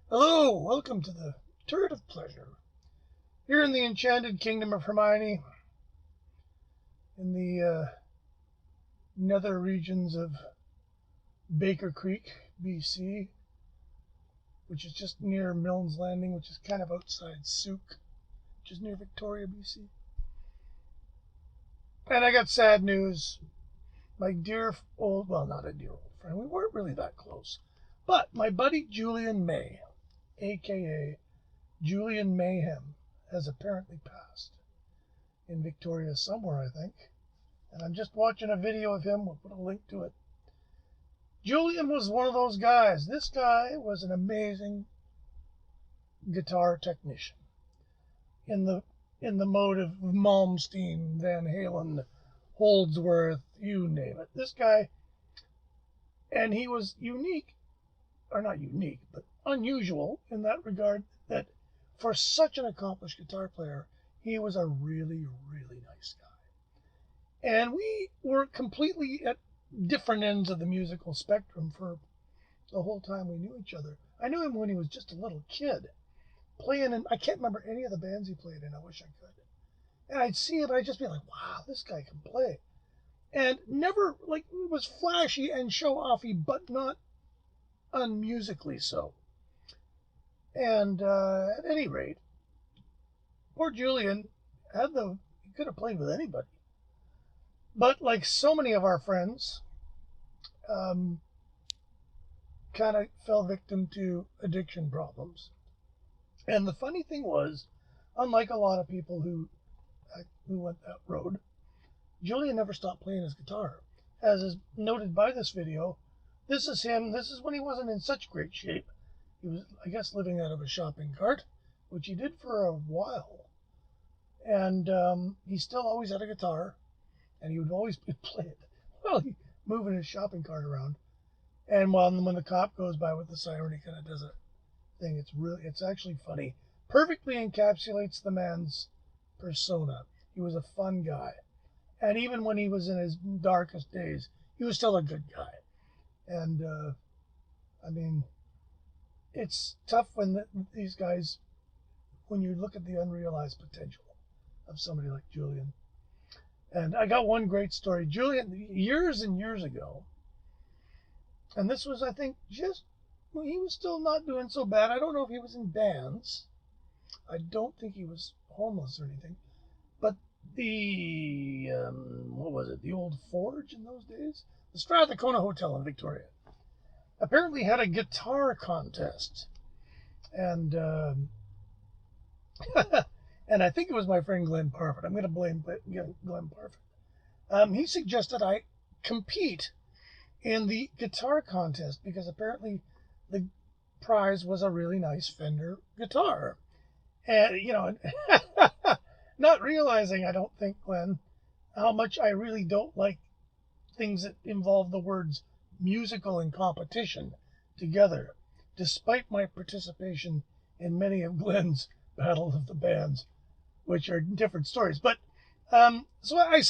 Hello, welcome to the Turret of Pleasure. Here in the enchanted kingdom of Hermione, in the nether regions of Baker Creek, BC, which is just near Milne's Landing, which is kind of outside Souk, which is near Victoria, BC. And I got sad news. My dear old, well, not a dear old friend, we weren't really that close, but my buddy Julian May, aka Julian Mayhem, has apparently passed in Victoria somewhere, I think. And I'm just watching a video of him. We'll put a link to it. Julian was one of those guys. This guy was an amazing guitar technician in the mode of Malmsteen, Van Halen, Holdsworth, you name it. This guy, and he was unique, or not unique, but unusual in that regard that for such an accomplished guitar player, he was a really, really nice guy. And we were completely at different ends of the musical spectrum for the whole time we knew each other. I knew him when he was just a little kid, playing in, I can't remember any of the bands he played in, I wish I could. And I'd see it, I'd just be like, wow, this guy can play. And never, like, was flashy and show-offy, but not unmusically so. And at any rate, poor Julian he could have played with anybody. But like so many of our friends, kind of fell victim to addiction problems. And the funny thing was, unlike a lot of people who went that road, Julian never stopped playing his guitar. As is noted by this video, this is him. This is when he wasn't in such great shape. He was, I guess, living out of a shopping cart, which he did for a while. And he still always had a guitar, and he would always play it while he moving his shopping cart around. And when the cop goes by with the siren, he kind of does a thing. It's actually funny. Perfectly encapsulates the man's persona. He was a fun guy. And even when he was in his darkest days, he was still a good guy. And, I mean, it's tough when these guys, when you look at the unrealized potential of somebody like Julian. And I got one great story. Julian, years and years ago, and this was, I think, he was still not doing so bad. I don't know if he was in bands. I don't think he was homeless or anything. But what was it, the old Forge in those days? The Strathcona Hotel in Victoria apparently had a guitar contest. And and I think it was my friend Glenn Parfit. I'm going to blame Glenn Parfit. He suggested I compete in the guitar contest because apparently the prize was a really nice Fender guitar. And, not realizing, I don't think, Glenn, how much I really don't like things that involve the words musical and competition together, despite my participation in many of Glenn's Battle of the Bands, which are different stories. But so I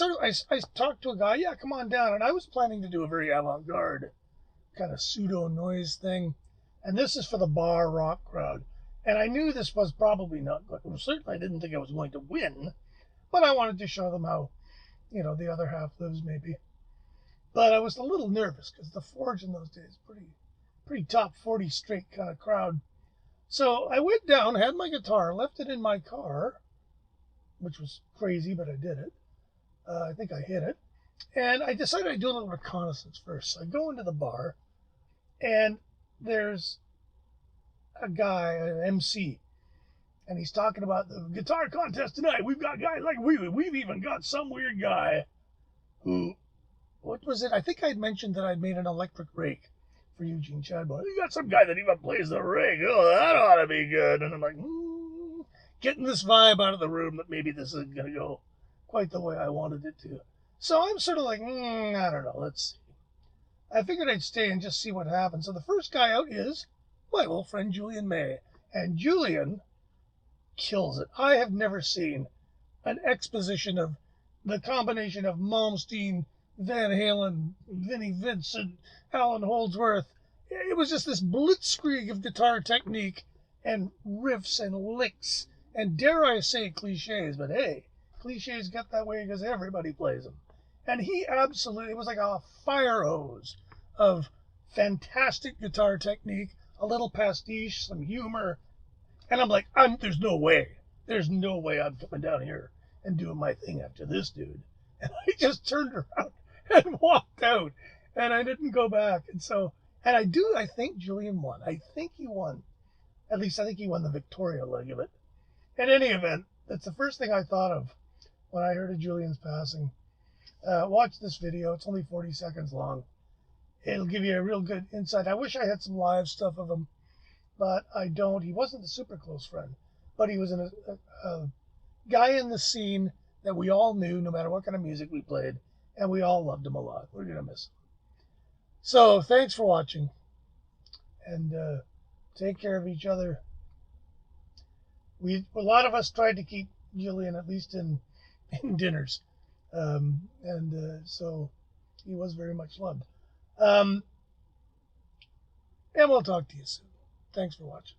talked to a guy, yeah, come on down, and I was planning to do a very avant-garde kind of pseudo noise thing, and this is for the bar rock crowd. And I knew this was probably not good. Well, certainly I didn't think I was going to win, but I wanted to show them how, the other half lives maybe. But I was a little nervous because the Forge in those days, pretty top 40 straight kind of crowd. So I went down, had my guitar, left it in my car, which was crazy, but I did it. I think I hit it. And I decided I'd do a little reconnaissance first. So I go into the bar, and there's a guy, an MC, and he's talking about the guitar contest tonight. We've got guys like we've even got some weird guy who, what was it? I think I'd mentioned that I'd made an electric rake for Eugene Chadbourne. You got some guy that even plays the rake. Oh, that ought to be good. And I'm like, getting this vibe out of the room that maybe this isn't going to go quite the way I wanted it to. So I'm sort of like, I don't know. Let's see. I figured I'd stay and just see what happens. So the first guy out is my old friend Julian May. And Julian kills it. I have never seen an exposition of the combination of Malmsteen, Van Halen, Vinnie Vincent, Alan Holdsworth, it was just this blitzkrieg of guitar technique and riffs and licks and, dare I say, cliches. But hey, cliches get that way because everybody plays them. And he absolutely, it was like a fire hose of fantastic guitar technique, a little pastiche, some humor. And I'm like, there's no way. There's no way I'm coming down here and doing my thing after this dude. And I just turned around and walked out. And I didn't go back. And so, and I think Julian won. I think he won. At least I think he won the Victoria leg of it. In any event, that's the first thing I thought of when I heard of Julian's passing. Watch this video. It's only 40 seconds long. It'll give you a real good insight. I wish I had some live stuff of him, but I don't. He wasn't a super close friend, but he was a guy in the scene that we all knew, no matter what kind of music we played, and we all loved him a lot. We're going to miss him. So thanks for watching, and take care of each other. A lot of us tried to keep Julian at least in dinners, so he was very much loved. And we'll talk to you soon. Thanks for watching.